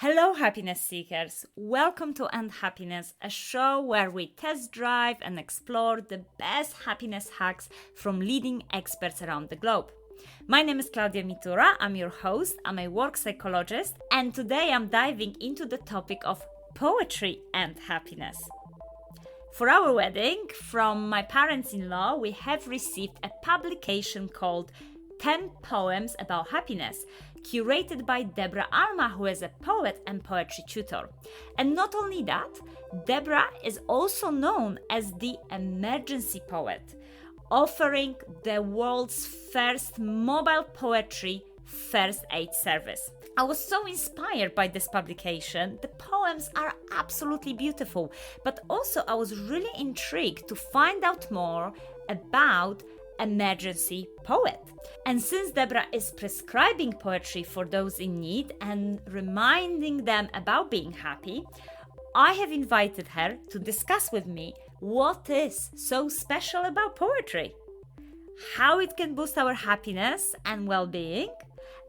Hello, happiness seekers. Welcome to End Happiness, a show where we test drive and explore the best happiness hacks from leading experts around the globe. My name is Klaudia Mitura. I'm your host. I'm a work psychologist, and today I'm diving into the topic of poetry and happiness. For our wedding, from my parents-in-law, we have received a publication called 10 Poems About Happiness, curated by Deborah Alma, who is a poet and poetry tutor. And not only that, Deborah is also known as the emergency poet, offering the world's first mobile poetry first aid service. I was so inspired by this publication. The poems are absolutely beautiful, but also I was really intrigued to find out more about emergency poet. And since Deborah is prescribing poetry for those in need and reminding them about being happy, I have invited her to discuss with me what is so special about poetry, how it can boost our happiness and well-being,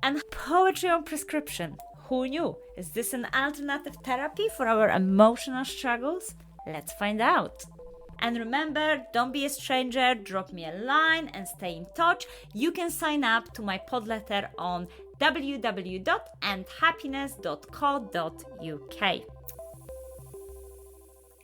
and poetry on prescription. Who knew? Is this an alternative therapy for our emotional struggles? Let's find out. And remember, don't be a stranger, drop me a line and stay in touch. You can sign up to my podletter on www.endhappiness.co.uk.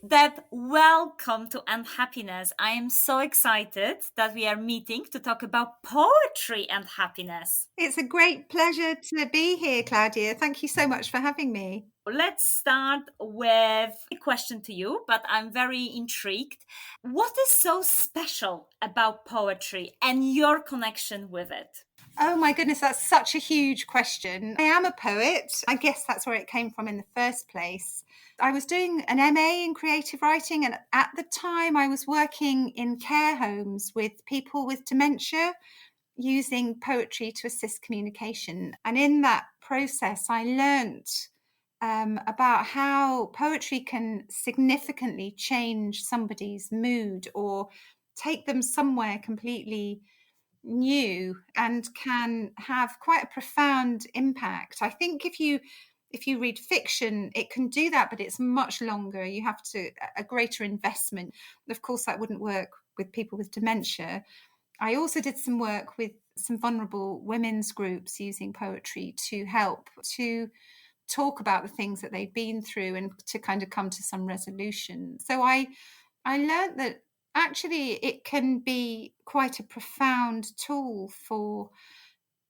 Deb, welcome to End Happiness. I am so excited that we are meeting to talk about poetry and happiness. It's a great pleasure to be here, Klaudia. Thank you so much for having me. Let's start with a question to you, but I'm very intrigued. What is so special about poetry and your connection with it? Oh my goodness, that's such a huge question. I am a poet. I guess that's where it came from in the first place. I was doing an MA in creative writing, and at the time I was working in care homes with people with dementia, using poetry to assist communication. And in that process, I learnt about how poetry can significantly change somebody's mood or take them somewhere completely new and can have quite a profound impact. I think if you read fiction, it can do that, but it's much longer. You have a greater investment. Of course, that wouldn't work with people with dementia. I also did some work with some vulnerable women's groups using poetry to help to talk about the things that they've been through and to kind of come to some resolution. So I learned that actually it can be quite a profound tool for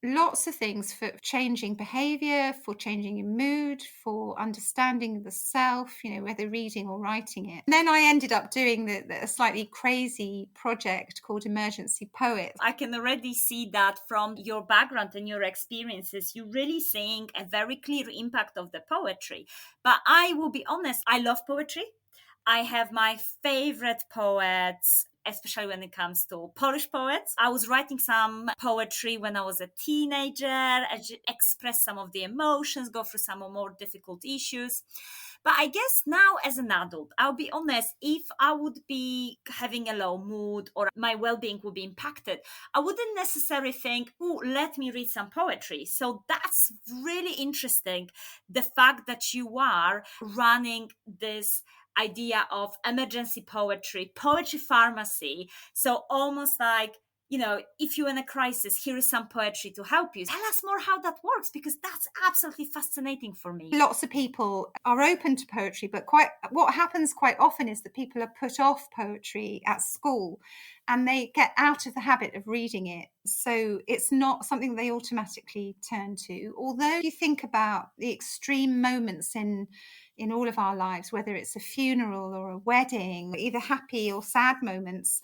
lots of things, for changing behavior, for changing your mood, for understanding the self, whether reading or writing it. And then I ended up doing a slightly crazy project called Emergency Poets. I can already see that from your background and your experiences, you're really seeing a very clear impact of the poetry. But I will be honest, I love poetry. I have my favorite poets, especially when it comes to Polish poets. I was writing some poetry when I was a teenager, I express some of the emotions, go through some more difficult issues. But I guess now as an adult, I'll be honest, if I would be having a low mood or my well-being would be impacted, I wouldn't necessarily think, oh, let me read some poetry. So that's really interesting. The fact that you are running this idea of emergency poetry pharmacy. So almost like, if you're in a crisis, here is some poetry to help you. Tell us more how that works, because that's absolutely fascinating for me. Lots of people are open to poetry, but what happens quite often is that people are put off poetry at school and they get out of the habit of reading it. So it's not something they automatically turn to. Although you think about the extreme moments in all of our lives, whether it's a funeral or a wedding, either happy or sad moments,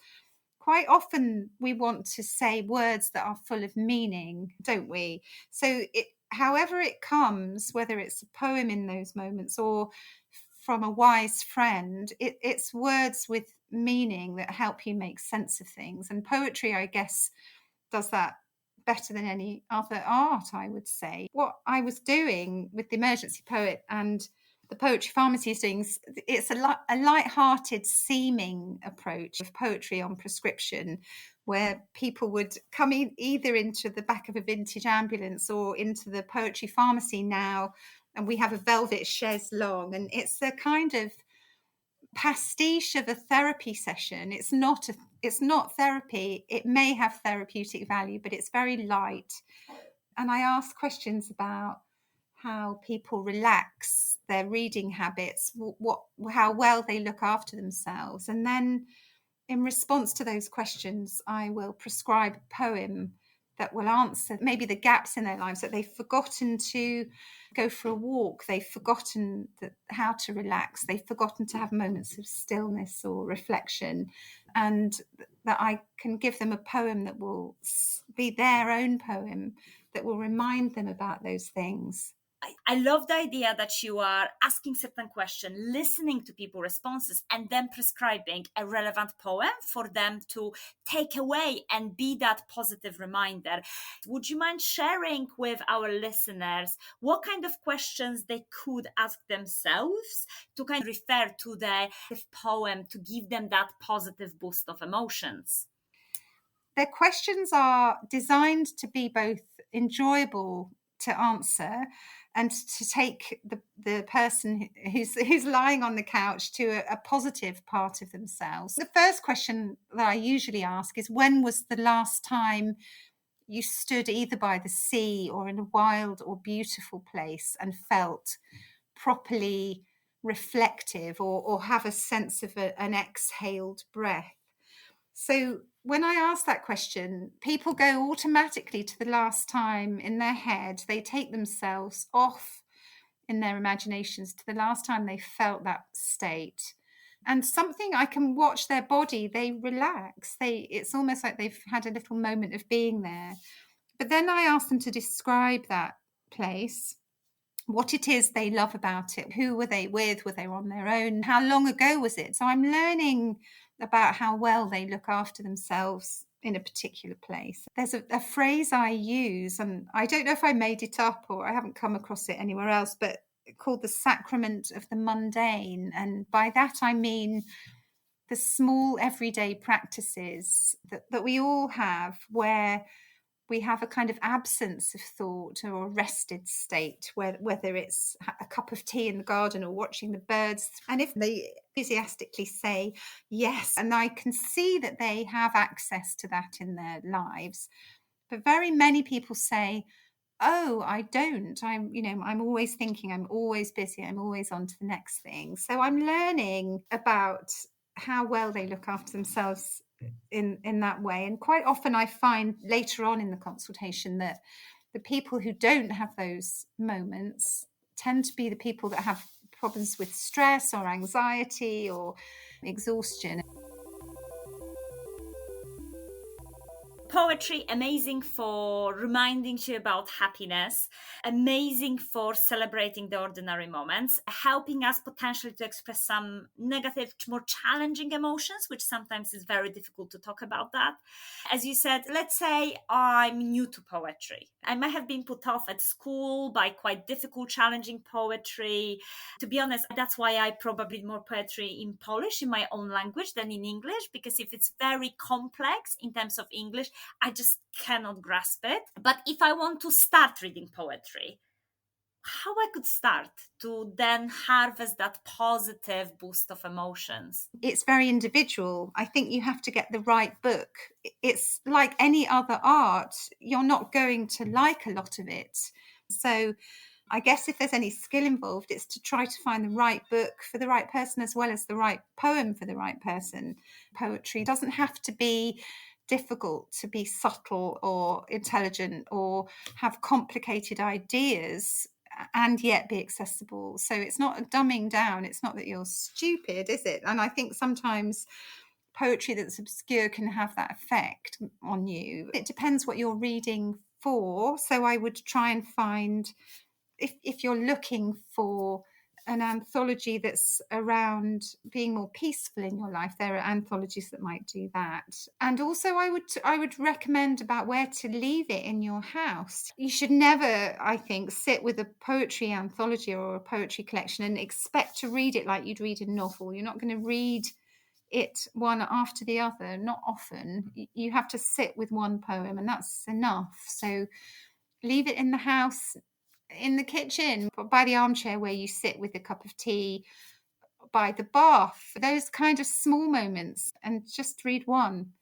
quite often we want to say words that are full of meaning, don't we? So however it comes, whether it's a poem in those moments or from a wise friend, it's words with meaning that help you make sense of things. And poetry, I guess, does that better than any other art, I would say. What I was doing with the Emergency Poet and the Poetry Pharmacy is doing, it's a light-hearted seeming approach of poetry on prescription, where people would come either into the back of a vintage ambulance or into the Poetry Pharmacy now and we have a velvet chaise longue, and it's a kind of pastiche of a therapy session. It's not therapy. It may have therapeutic value, but it's very light. And I ask questions about how people relax their reading habits, how well they look after themselves. And then in response to those questions, I will prescribe a poem that will answer maybe the gaps in their lives, that they've forgotten to go for a walk, they've forgotten how to relax, they've forgotten to have moments of stillness or reflection, and that I can give them a poem that will be their own poem that will remind them about those things. I love the idea that you are asking certain questions, listening to people's responses, and then prescribing a relevant poem for them to take away and be that positive reminder. Would you mind sharing with our listeners what kind of questions they could ask themselves to kind of refer to the poem to give them that positive boost of emotions? Their questions are designed to be both enjoyable to answer and to take the person who's lying on the couch to a positive part of themselves. The first question that I usually ask is, when was the last time you stood either by the sea or in a wild or beautiful place and felt properly reflective, or have a sense of an exhaled breath? So when I ask that question, people go automatically to the last time in their head. They take themselves off in their imaginations to the last time they felt that state. And something, I can watch their body, they relax. It's almost like they've had a little moment of being there. But then I ask them to describe that place, what it is they love about it. Who were they with? Were they on their own? How long ago was it? So I'm learning about how well they look after themselves in a particular place. There's a phrase I use, and I don't know if I made it up or I haven't come across it anywhere else, but called the sacrament of the mundane. And by that I mean the small everyday practices that we all have, where we have a kind of absence of thought or a rested state, whether it's a cup of tea in the garden or watching the birds. And if they enthusiastically say yes, and I can see that they have access to that in their lives, but very many people say, oh, I don't. I'm always thinking, I'm always busy, I'm always on to the next thing. So I'm learning about how well they look after themselves in that way. And quite often I find later on in the consultation that the people who don't have those moments tend to be the people that have problems with stress or anxiety or exhaustion. Poetry, amazing for reminding you about happiness, amazing for celebrating the ordinary moments, helping us potentially to express some negative, more challenging emotions, which sometimes is very difficult to talk about that. As you said, let's say I'm new to poetry. I might have been put off at school by quite difficult, challenging poetry. To be honest, that's why I probably read more poetry in Polish, in my own language, than in English, because if it's very complex in terms of English, I just cannot grasp it. But if I want to start reading poetry, how I could start to then harvest that positive boost of emotions? It's very individual. I think you have to get the right book. It's like any other art. You're not going to like a lot of it. So I guess if there's any skill involved, it's to try to find the right book for the right person, as well as the right poem for the right person. Poetry doesn't have to be difficult to be subtle or intelligent or have complicated ideas and yet be accessible. So it's not a dumbing down. It's not that you're stupid, is it? And I think sometimes poetry that's obscure can have that effect on you. It depends what you're reading for. So I would try and find, if you're looking for an anthology that's around being more peaceful in your life, there are anthologies that might do that. And also I would recommend about where to leave it in your house. You should never, I think, sit with a poetry anthology or a poetry collection and expect to read it like you'd read a novel. You're not going to read it one after the other, not often. You have to sit with one poem and that's enough. So leave it in the house in the kitchen, by the armchair where you sit with a cup of tea, by the bath, those kind of small moments, and just read one.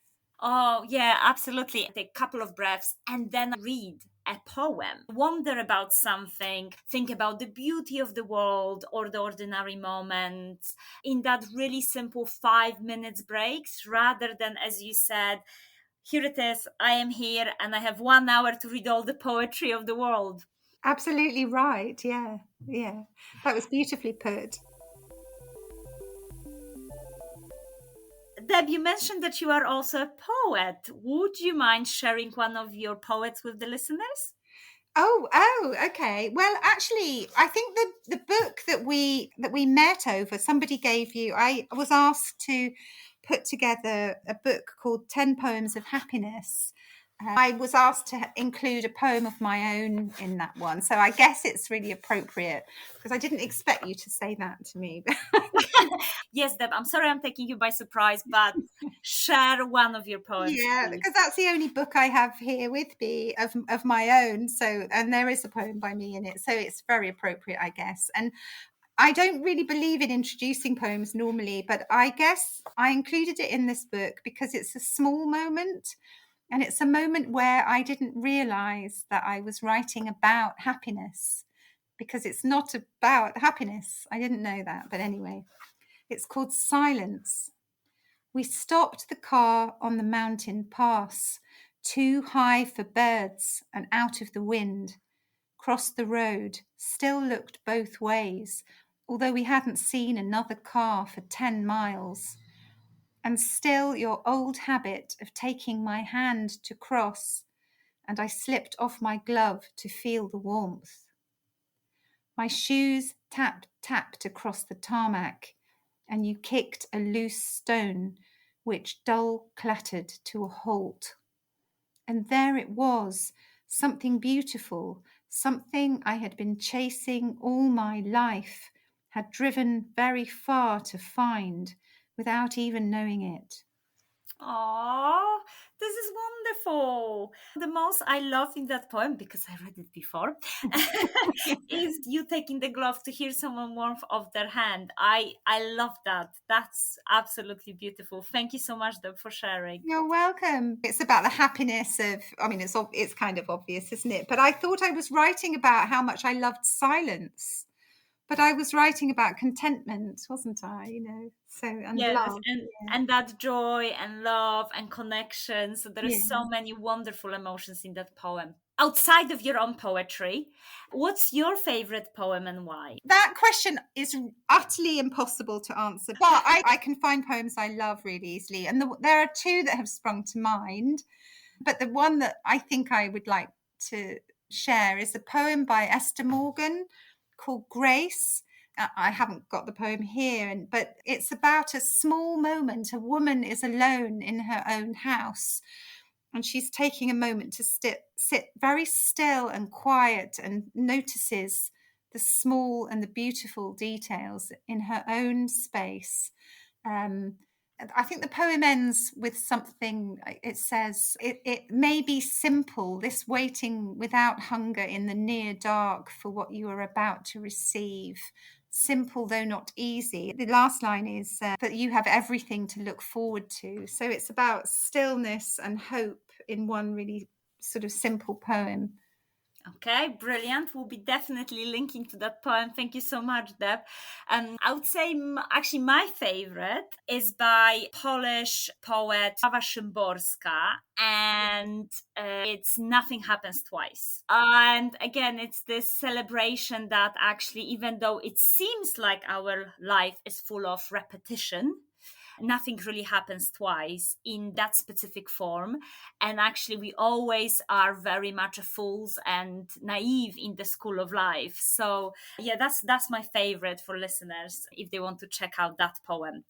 Oh, yeah, absolutely. Take a couple of breaths and then read a poem. Wonder about something, think about the beauty of the world or the ordinary moments in that really simple 5 minutes breaks, rather than, as you said, here it is, I am here and I have 1 hour to read all the poetry of the world. Absolutely right. Yeah. Yeah. That was beautifully put. Deb, you mentioned that you are also a poet. Would you mind sharing one of your poets with the listeners? Okay. Well, actually, I think the book that we met over, somebody gave you. I was asked to put together a book called 10 Poems of Happiness. I was asked to include a poem of my own in that one. So I guess it's really appropriate because I didn't expect you to say that to me. Yes, Deb, I'm sorry I'm taking you by surprise, but share one of your poems, Yeah, please. because that's the only book I have here with me of my own. So, and there is a poem by me in it. So it's very appropriate, I guess. And I don't really believe in introducing poems normally, but I guess I included it in this book because it's a small moment. And it's a moment where I didn't realize that I was writing about happiness because it's not about happiness. I didn't know that. But anyway, it's called Silence. We stopped the car on the mountain pass, too high for birds and out of the wind, crossed the road, still looked both ways, although we hadn't seen another car for 10 miles. And still your old habit of taking my hand to cross, and I slipped off my glove to feel the warmth. My shoes tapped across the tarmac, and you kicked a loose stone, which dull clattered to a halt. And there it was, something beautiful, something I had been chasing all my life, had driven very far to find without even knowing it. Oh, this is wonderful. The most I love in that poem, because I read it before, is you taking the glove to hear someone warmth of their hand. I love that. That's absolutely beautiful. Thank you so much, Deb, for sharing. You're welcome. It's about the happiness of, I mean, it's kind of obvious, isn't it? But I thought I was writing about how much I loved silence. But I was writing about contentment, wasn't I? So, and Yes, love. and that joy and love and connection. So there Yeah. is so many wonderful emotions in that poem. Outside of your own poetry, what's your favorite poem and why? That question is utterly impossible to answer, but I can find poems I love really easily. And there are two that have sprung to mind. But the one that I think I would like to share is a poem by Esther Morgan called Grace. I haven't got the poem here, but it's about a small moment. A woman is alone in her own house, and she's taking a moment to sit very still and quiet and notices the small and the beautiful details in her own space. Um, I think the poem ends with something. It says, it may be simple, this waiting without hunger in the near dark for what you are about to receive. Simple, though not easy. The last line is that you have everything to look forward to. So it's about stillness and hope in one really sort of simple poem. Okay, brilliant. We'll be definitely linking to that poem. Thank you so much, Deb. I would say actually my favorite is by Polish poet Klaudia Szymborska, and it's Nothing Happens Twice. And again, it's this celebration that actually, even though it seems like our life is full of repetition, nothing really happens twice in that specific form. And actually, we always are very much fools and naive in the school of life. So yeah, that's my favorite for listeners if they want to check out that poem.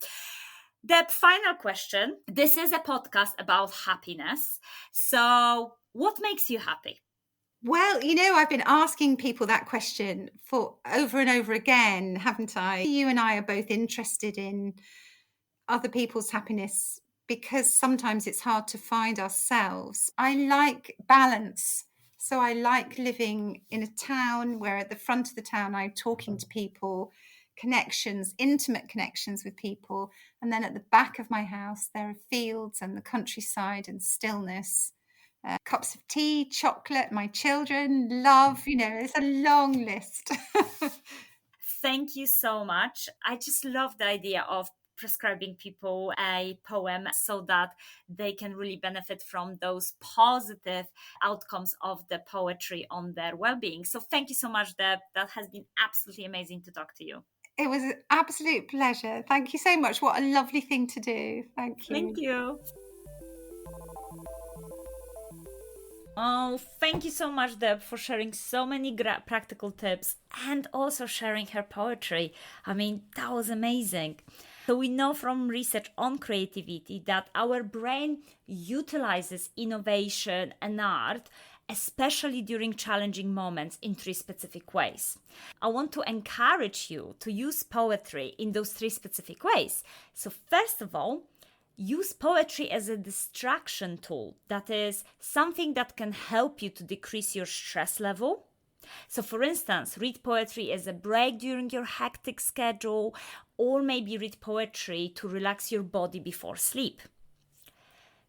The final question. This is a podcast about happiness. So what makes you happy? Well, I've been asking people that question for over and over again, haven't I? You and I are both interested in other people's happiness because sometimes it's hard to find ourselves. I like balance. So I like living in a town where at the front of the town I'm talking to people, connections, intimate connections with people. And then at the back of my house, there are fields and the countryside and stillness. Cups of tea, chocolate, my children, love, it's a long list. Thank you so much. I just love the idea of prescribing people a poem so that they can really benefit from those positive outcomes of the poetry on their well-being. So thank you so much, Deb. That has been absolutely amazing to talk to you. It was an absolute pleasure. Thank you so much. What a lovely thing to do. Thank you. Thank you. Oh, thank you so much, Deb, for sharing so many practical tips and also sharing her poetry. I mean, that was amazing. So we know from research on creativity that our brain utilizes innovation and art, especially during challenging moments, in three specific ways. I want to encourage you to use poetry in those three specific ways. So first of all, use poetry as a distraction tool. That is something that can help you to decrease your stress level. So for instance, read poetry as a break during your hectic schedule, or maybe read poetry to relax your body before sleep.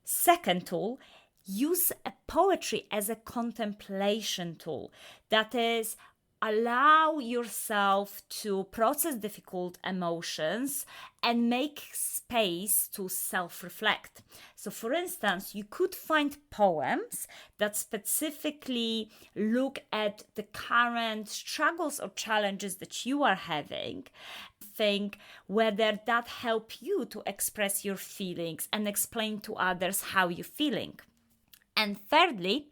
Second tool, use a poetry as a contemplation tool. That is, allow yourself to process difficult emotions and make space to self-reflect. So for instance, you could find poems that specifically look at the current struggles or challenges that you are having. Think whether that help you to express your feelings and explain to others how you're feeling. And thirdly,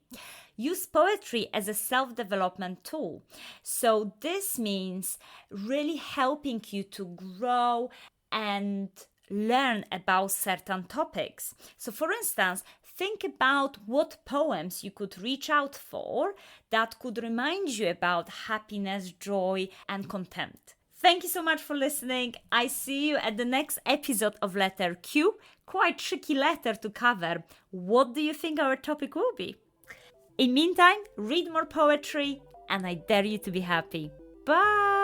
use poetry as a self-development tool. So this means really helping you to grow and learn about certain topics. So for instance, think about what poems you could reach out for that could remind you about happiness, joy, and content. Thank you so much for listening. I see you at the next episode of Letter Q. Quite tricky letter to cover. What do you think our topic will be? In meantime, read more poetry and I dare you to be happy. Bye!